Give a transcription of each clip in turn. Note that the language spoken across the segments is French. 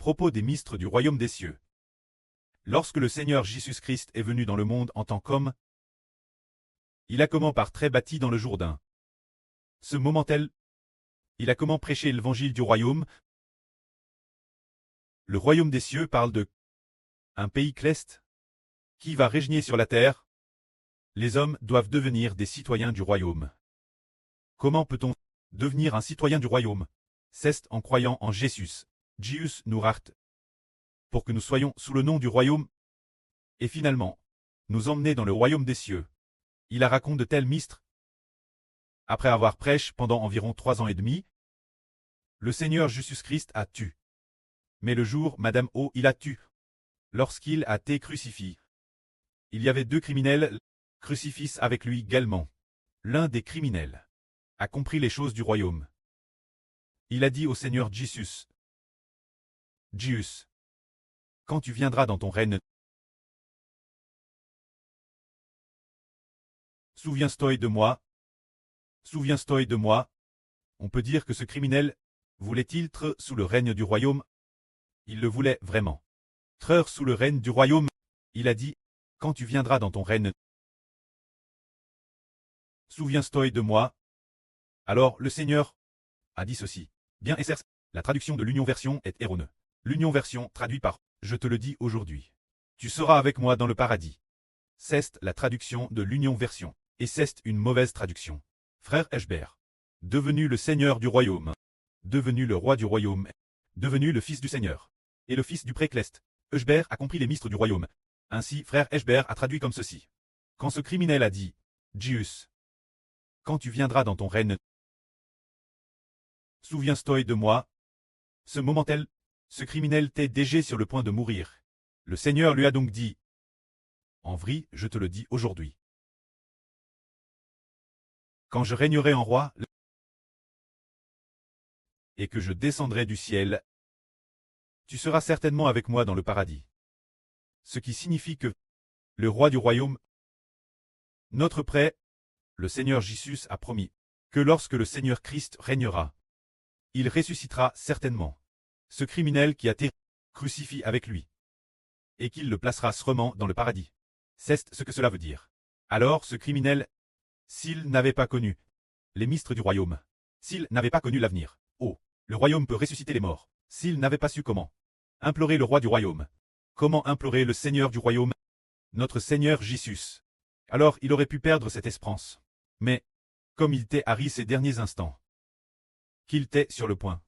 Propos des ministres du royaume des cieux. Lorsque le Seigneur Jésus-Christ est venu dans le monde en tant qu'homme, il a comment par très bâti dans le Jourdain. Ce moment-tel, il a comment prêché l'évangile du royaume. Le royaume des cieux parle de un pays céleste qui va régner sur la terre. Les hommes doivent devenir des citoyens du royaume. Comment peut-on devenir un citoyen du royaume? C'est en croyant en Jésus. Jésus nous rachète pour que nous soyons sous le nom du royaume et finalement nous emmener dans le royaume des cieux. Il a raconté de tels mistres. Après avoir prêché pendant environ 3 ans et demi, le Seigneur Jésus-Christ a tué. Mais le jour, Madame O, il a tué. Lorsqu'il a été crucifié, il y avait 2 criminels crucifix avec lui également. L'un des criminels a compris les choses du royaume. Il a dit au Seigneur Jésus, « Jésus, quand tu viendras dans ton règne, souviens-toi de moi. Souviens-toi de moi. » On peut dire que ce criminel voulait-il être sous le règne du royaume? Il le voulait vraiment. Être sous le règne du royaume, il a dit, « Quand tu viendras dans ton règne, souviens-toi de moi. » Alors le Seigneur a dit ceci. Bien et certes, la traduction de l'Union Version est erronée. L'Union Version traduit par « Je te le dis aujourd'hui. Tu seras avec moi dans le paradis. » C'est la traduction de l'Union Version, et c'est une mauvaise traduction. Frère Eschbert, devenu le Seigneur du royaume, devenu le roi du royaume, devenu le fils du Seigneur, et le fils du pré-céleste, Eschbert a compris les ministres du royaume. Ainsi, frère Eschbert a traduit comme ceci. Quand ce criminel a dit, « Jésus, quand tu viendras dans ton règne, souviens-toi de moi. » Ce moment-tel, ce criminel était déjà sur le point de mourir. Le Seigneur lui a donc dit, « En vrai, je te le dis aujourd'hui. Quand je régnerai en roi, et que je descendrai du ciel, tu seras certainement avec moi dans le paradis. » Ce qui signifie que le roi du royaume, notre prêtre, le Seigneur Jésus a promis que lorsque le Seigneur Christ régnera, il ressuscitera certainement ce criminel qui a été crucifié avec lui, et qu'il le placera sûrement dans le paradis. C'est ce que cela veut dire. Alors ce criminel, s'il n'avait pas connu les ministres du royaume, s'il n'avait pas connu l'avenir, oh, le royaume peut ressusciter les morts, s'il n'avait pas su comment implorer le roi du royaume, comment implorer le Seigneur du royaume, notre Seigneur Jésus, alors il aurait pu perdre cette espérance. Mais, comme il était arrivé ces derniers instants, qu'il était sur le point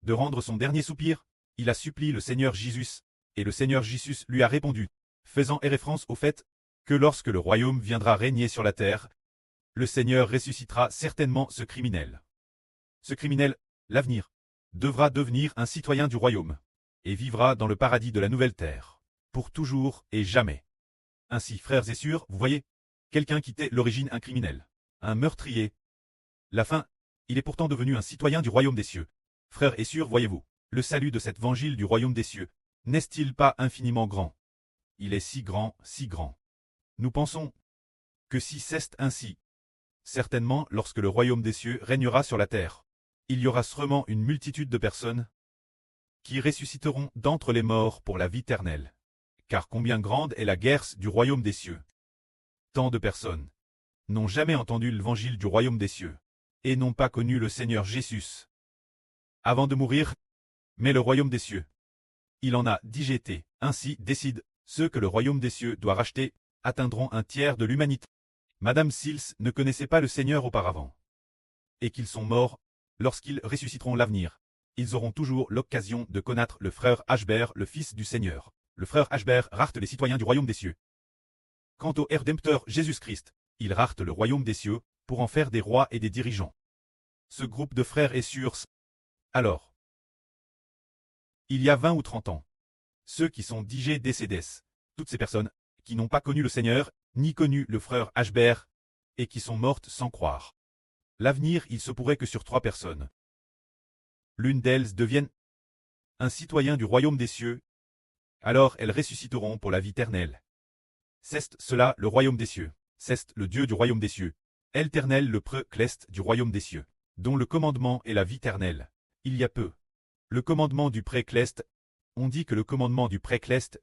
de rendre son dernier soupir, il a supplié le Seigneur Jésus, et le Seigneur Jésus lui a répondu, faisant référence au fait que lorsque le royaume viendra régner sur la terre, le Seigneur ressuscitera certainement ce criminel. Ce criminel, l'avenir, devra devenir un citoyen du royaume, et vivra dans le paradis de la nouvelle terre, pour toujours et jamais. Ainsi, frères et sœurs, vous voyez, quelqu'un qui était l'origine un criminel, un meurtrier. La fin, il est pourtant devenu un citoyen du royaume des cieux. Frères et sœurs, voyez-vous, le salut de cet évangile du royaume des cieux, n'est-il pas infiniment grand? Il est si grand, si grand. Nous pensons que si c'est ainsi, certainement lorsque le royaume des cieux régnera sur la terre, il y aura sûrement une multitude de personnes qui ressusciteront d'entre les morts pour la vie éternelle. Car combien grande est la guerre du royaume des cieux? Tant de personnes n'ont jamais entendu l'évangile du royaume des cieux, et n'ont pas connu le Seigneur Jésus avant de mourir. Mais le royaume des cieux, il en a digété. Ainsi décide, ceux que le royaume des cieux doit racheter, atteindront un tiers de l'humanité. Madame Sils ne connaissait pas le Seigneur auparavant. Et qu'ils sont morts, lorsqu'ils ressusciteront l'avenir, ils auront toujours l'occasion de connaître le frère Eschbert, le fils du Seigneur. Le frère Eschbert rachète les citoyens du royaume des cieux. Quant au Rédempteur Jésus-Christ, il rachète le royaume des cieux, pour en faire des rois et des dirigeants. Ce groupe de frères est sûr. Alors, il y a 20 ou 30 ans, ceux qui sont digés décédés, toutes ces personnes qui n'ont pas connu le Seigneur, ni connu le frère Eschbert, et qui sont mortes sans croire. L'avenir, il se pourrait que sur 3 personnes, l'une d'elles devienne un citoyen du royaume des cieux, alors elles ressusciteront pour la vie éternelle. C'est cela le royaume des cieux, c'est le Dieu du royaume des cieux, éternel le pré-céleste du royaume des cieux, dont le commandement est la vie éternelle. Il y a peu. Le commandement du pré-céleste On dit que le commandement du pré-cleste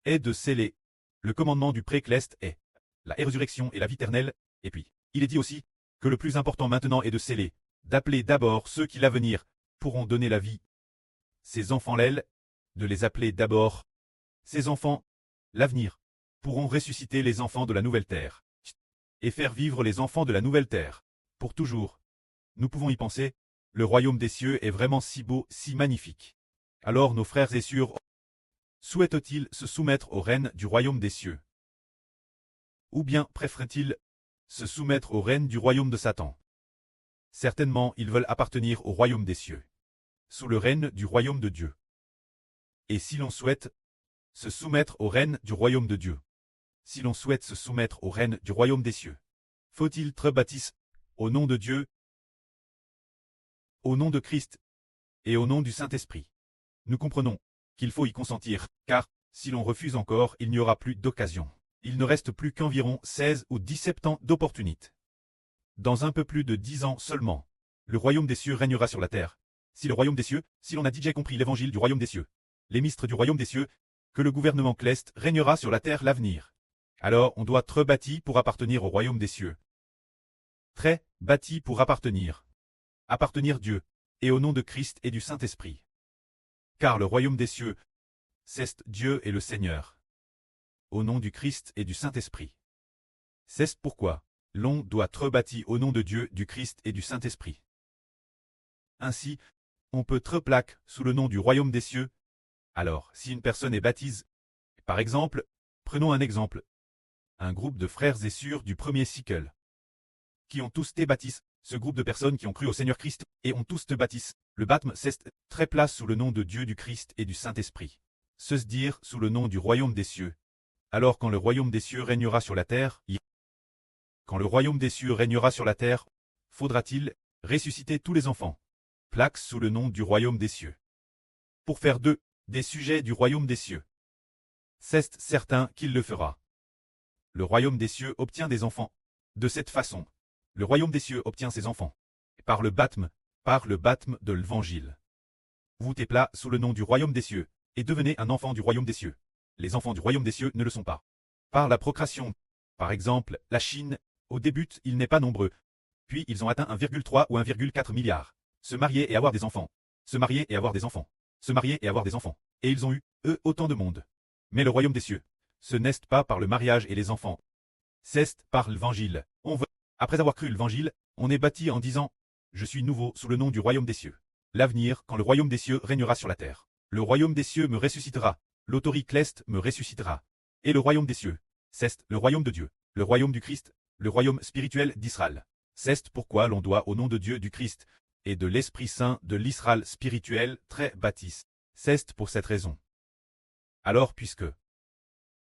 est de sceller. Le commandement du pré-cleste est la résurrection et la vie éternelle, et puis, il est dit aussi que le plus important maintenant est de sceller, d'appeler d'abord ceux qui l'avenir pourront donner la vie. Ces enfants l'aile, de les appeler d'abord. Ces enfants, l'avenir, pourront ressusciter les enfants de la nouvelle terre, et faire vivre les enfants de la nouvelle terre, pour toujours. Nous pouvons y penser, le royaume des cieux est vraiment si beau, si magnifique. Alors nos frères et sœurs souhaitent-ils se soumettre aux rênes du royaume des cieux? Ou bien préfèrent-ils se soumettre aux rênes du royaume de Satan? Certainement, ils veulent appartenir au royaume des cieux, sous le règne du royaume de Dieu. Et si l'on souhaite se soumettre au règne du royaume de Dieu, si l'on souhaite se soumettre au règne du royaume des cieux, faut-il être baptisé au nom de Dieu, au nom de Christ et au nom du Saint-Esprit? Nous comprenons qu'il faut y consentir, car, si l'on refuse encore, il n'y aura plus d'occasion. Il ne reste plus qu'environ 16 ou 17 ans d'opportunité. Dans un peu plus de 10 ans seulement, le royaume des cieux régnera sur la terre. Si le royaume des cieux, si l'on a déjà compris l'évangile du royaume des cieux, les ministres du royaume des cieux, que le gouvernement céleste régnera sur la terre l'avenir. Alors on doit être bâti pour appartenir au royaume des cieux. Très bâti pour appartenir. Appartenir Dieu, et au nom de Christ et du Saint-Esprit. Car le royaume des cieux, c'est Dieu et le Seigneur. Au nom du Christ et du Saint-Esprit. C'est pourquoi l'on doit être bâti au nom de Dieu, du Christ et du Saint-Esprit. Ainsi, on peut être plaque sous le nom du royaume des cieux. Alors, si une personne est baptisée, par exemple, prenons un exemple, un groupe de frères et sœurs du premier siècle, qui ont tous été baptisés, ce groupe de personnes qui ont cru au Seigneur Christ, et ont tous été baptisés, le baptême c'est très place sous le nom de Dieu, du Christ et du Saint-Esprit. Se dire sous le nom du royaume des cieux. Alors quand le royaume des cieux régnera sur la terre, quand le royaume des cieux régnera sur la terre, faudra-t-il ressusciter tous les enfants, plaques sous le nom du royaume des cieux, pour faire d'eux des sujets du royaume des cieux. C'est certain qu'il le fera. Le royaume des cieux obtient des enfants. De cette façon, le royaume des cieux obtient ses enfants. Par le baptême de l'évangile. Vous êtes là sous le nom du royaume des cieux, et devenez un enfant du royaume des cieux. Les enfants du royaume des cieux ne le sont pas. Par la procréation. Par exemple, la Chine, au début, il n'est pas nombreux. Puis ils ont atteint 1,3 ou 1,4 milliard. Se marier et avoir des enfants. Se marier et avoir des enfants. Se marier et avoir des enfants. Et ils ont eu, eux, autant de monde. Mais le royaume des cieux, ce n'est pas par le mariage et les enfants. C'est par l'évangile. Après avoir cru l'évangile, on est bâti en disant « Je suis nouveau sous le nom du royaume des cieux ». L'avenir, quand le royaume des cieux régnera sur la terre. Le royaume des cieux me ressuscitera. L'autorité céleste me ressuscitera. Et le royaume des cieux, c'est le royaume de Dieu, le royaume du Christ, le royaume spirituel d'Israël. C'est pourquoi l'on doit au nom de Dieu du Christ et de l'Esprit Saint de l'Israël spirituel très bâti. C'est pour cette raison. Alors puisque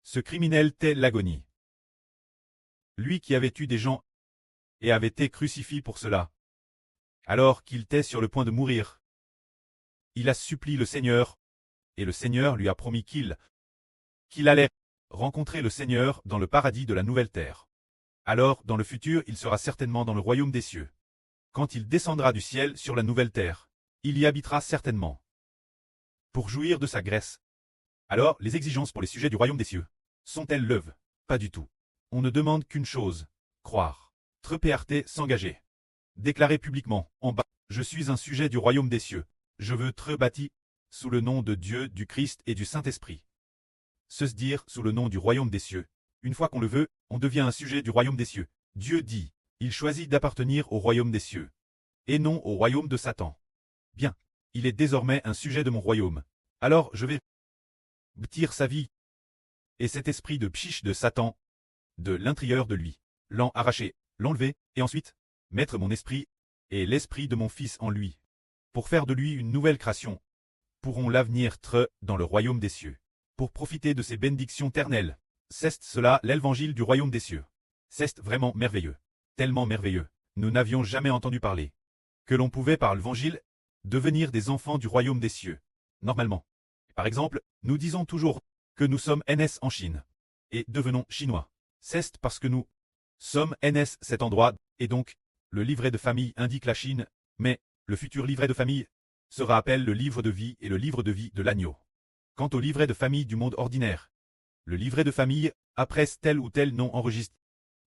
ce criminel tel l'agonie, lui qui avait tué des gens et avait été crucifié pour cela, alors qu'il était sur le point de mourir, il a supplié le Seigneur, et le Seigneur lui a promis qu'il allait rencontrer le Seigneur dans le paradis de la nouvelle terre. Alors, dans le futur, il sera certainement dans le royaume des cieux. Quand il descendra du ciel sur la nouvelle terre, il y habitera certainement. Pour jouir de sa grâce. Alors, les exigences pour les sujets du royaume des cieux sont-elles leuves? Pas du tout. On ne demande qu'une chose, croire. Trepéarté s'engager. Déclarer publiquement, en bas, je suis un sujet du royaume des cieux. Je veux être bâti sous le nom de Dieu, du Christ et du Saint-Esprit. Se dire sous le nom du royaume des cieux. Une fois qu'on le veut, on devient un sujet du royaume des cieux. Dieu dit, il choisit d'appartenir au royaume des cieux, et non au royaume de Satan. Bien, il est désormais un sujet de mon royaume. Alors je vais bâtir sa vie. Et cet esprit de pchiche de Satan, de l'intérieur de lui, l'en arracher, l'enlever, et ensuite, mettre mon esprit, et l'esprit de mon fils en lui, pour faire de lui une nouvelle création, pourront l'avenir être dans le royaume des cieux, pour profiter de ces bénédictions éternelles. C'est cela l'évangile du royaume des cieux. C'est vraiment merveilleux. Tellement merveilleux. Nous n'avions jamais entendu parler que l'on pouvait par l'évangile devenir des enfants du royaume des cieux. Normalement. Par exemple, nous disons toujours que nous sommes NS en Chine et devenons chinois. C'est parce que nous sommes NS cet endroit, et donc, le livret de famille indique la Chine, mais le futur livret de famille sera appelé le livre de vie et le livre de vie de l'agneau. Quant au livret de famille du monde ordinaire, le livret de famille, après tel ou tel nom enregistre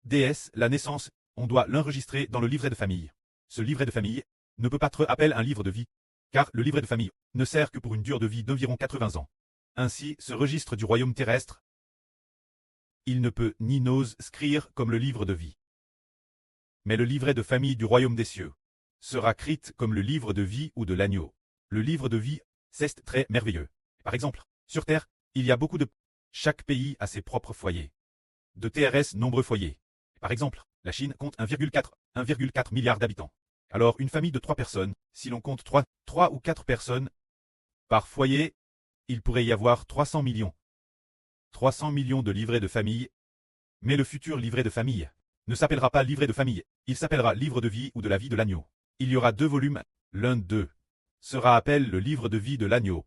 DS, la naissance, on doit l'enregistrer dans le livret de famille. Ce livret de famille ne peut pas être appelé un livre de vie, car le livret de famille ne sert que pour une durée de vie d'environ 80 ans. Ainsi, ce registre du royaume terrestre, il ne peut ni n'ose scrire comme le livre de vie. Mais le livret de famille du royaume des cieux sera crit comme le livre de vie ou de l'agneau. Le livre de vie, c'est très merveilleux. Par exemple, sur Terre, il y a beaucoup de... Chaque pays a ses propres foyers. De TRS nombreux foyers. Par exemple, la Chine compte 1,4 milliard d'habitants. Alors une famille de 3 personnes, si l'on compte 3 ou 4 personnes par foyer, il pourrait y avoir 300 millions. 300 millions de livrets de famille. Mais le futur livret de famille ne s'appellera pas livret de famille, il s'appellera livre de vie ou de la vie de l'agneau. Il y aura 2 volumes, l'un d'eux sera appelé le livre de vie de l'agneau.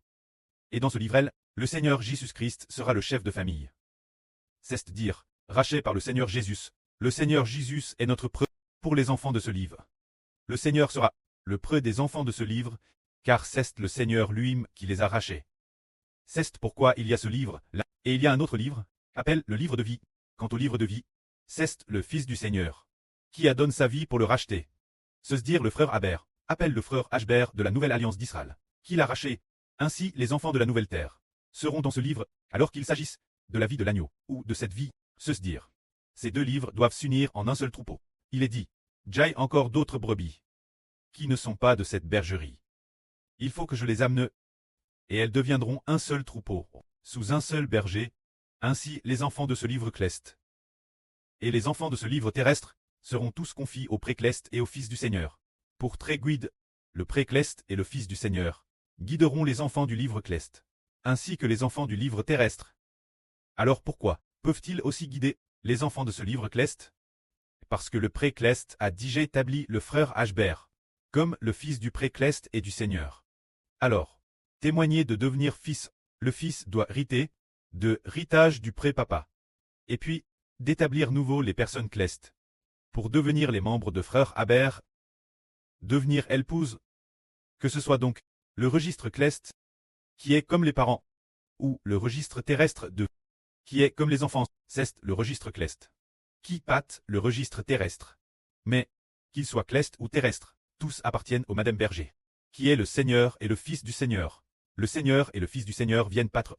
Et dans ce livret, le Seigneur Jésus-Christ sera le chef de famille. C'est-à-dire, racheté par le Seigneur Jésus. Le Seigneur Jésus est notre preuve pour les enfants de ce livre. Le Seigneur sera le preux des enfants de ce livre, car c'est le Seigneur lui-même qui les a rachés. C'est pourquoi il y a ce livre là, et il y a un autre livre, appelé le livre de vie. Quant au livre de vie, c'est le Fils du Seigneur, qui a donné sa vie pour le racheter. Se dire le frère Aber, appelle le frère Ashber de la nouvelle alliance d'Israël, qui l'a racheté. Ainsi les enfants de la nouvelle terre seront dans ce livre, alors qu'il s'agisse de la vie de l'agneau, ou de cette vie, se dire. Ces 2 livres doivent s'unir en un seul troupeau. Il est dit, j'aille encore d'autres brebis, qui ne sont pas de cette bergerie. Il faut que je les amène, et elles deviendront un seul troupeau, sous un seul berger, ainsi les enfants de ce livre cleste. Et les enfants de ce livre terrestre seront tous confiés au précleste et au Fils du Seigneur. Pour très guide, le précleste et le Fils du Seigneur guideront les enfants du livre cleste, ainsi que les enfants du livre terrestre. Alors pourquoi peuvent-ils aussi guider les enfants de ce livre cleste? Parce que le précleste a déjà établi le frère Ashber, comme le fils du précleste et du Seigneur. Alors, témoigner de devenir fils, le fils doit hériter de héritage du pré-papa. Et puis, d'établir nouveau les personnes clestes. Pour devenir les membres de frère Aber, devenir épouse, que ce soit donc le registre cleste, qui est comme les parents, ou le registre terrestre de, qui est comme les enfants, c'est le registre cleste, qui pâte le registre terrestre. Mais, qu'il soit cleste ou terrestre, tous appartiennent au Madame Berger, qui est le Seigneur et le Fils du Seigneur. Le Seigneur et le Fils du Seigneur viennent pâtre.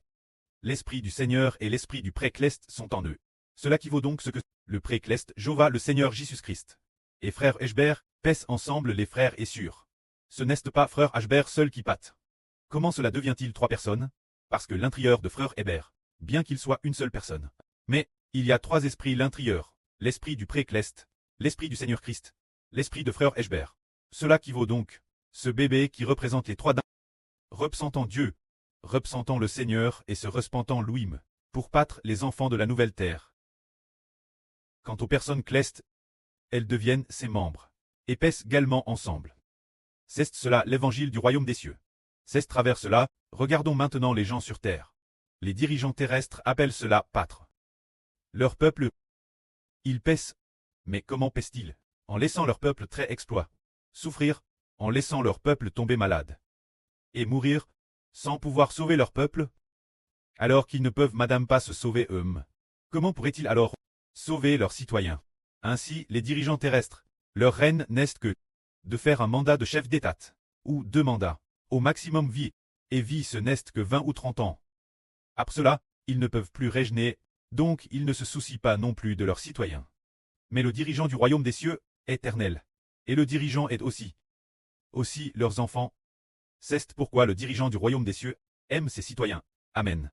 L'Esprit du Seigneur et l'Esprit du précleste sont en eux. Cela qui vaut donc ce que le précleste Jova le Seigneur Jésus-Christ. Et frère Ashber, pèsent ensemble les frères et sûrs. Ce n'est pas frère Ashber seul qui pâte. Comment cela devient-il 3 personnes? Parce que l'intérieur de frère Héber, bien qu'il soit une seule personne. Mais, il y a 3 esprits l'intérieur, l'esprit du précleste, l'esprit du Seigneur Christ, l'esprit de frère Ashber. Cela qui vaut donc, ce bébé qui représente les 3 représentant Dieu, représentant le Seigneur et se représentant lui-même, pour pâtre les enfants de la nouvelle terre. Quant aux personnes clestes, elles deviennent ses membres, et pèsent également ensemble. C'est cela l'évangile du royaume des cieux. C'est travers cela, regardons maintenant les gens sur terre. Les dirigeants terrestres appellent cela pâtre. Leur peuple, ils pèsent. Mais comment pèsent-ils? En laissant leur peuple très exploit, souffrir, en laissant leur peuple tomber malade, et mourir, sans pouvoir sauver leur peuple? Alors qu'ils ne peuvent madame pas se sauver eux-mêmes. Comment pourraient-ils alors sauver leurs citoyens? Ainsi, les dirigeants terrestres, leur reine n'est que de faire un mandat de chef d'État, ou 2 mandats, au maximum vie, et vie ce n'est que 20 ou 30 ans. Après cela, ils ne peuvent plus régner, donc ils ne se soucient pas non plus de leurs citoyens. Mais le dirigeant du royaume des cieux, éternel, et le dirigeant est aussi leurs enfants. C'est pourquoi le dirigeant du royaume des cieux aime ses citoyens. Amen.